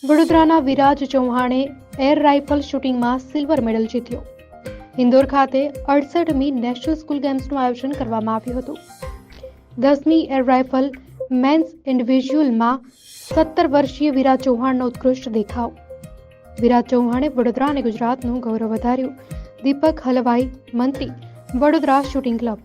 વડોદરાના વિરાજ ચૌહાણે air rifle શૂટિંગમાં silver medal જીત્યો। ઇન્દોર ખાતે 68મી નેશનલ સ્કૂલ ગેમ્સનું આયોજન કરવામાં આવ્યું હતું। 10મી એર રાઇફલ મેન્સ ઇન્ડિવિજ્યુઅલમાં 17 વર્ષીય વિરાજ ચૌહાણનો ઉત્કૃષ્ટ દેખાવ। વિરાજ ચૌહાણે વડોદરા અને ગુજરાતનું ગૌરવ વધાર્યું। દીપક હલવાઈ, મંત્રી, વડોદરા શૂટિંગ ક્લબ।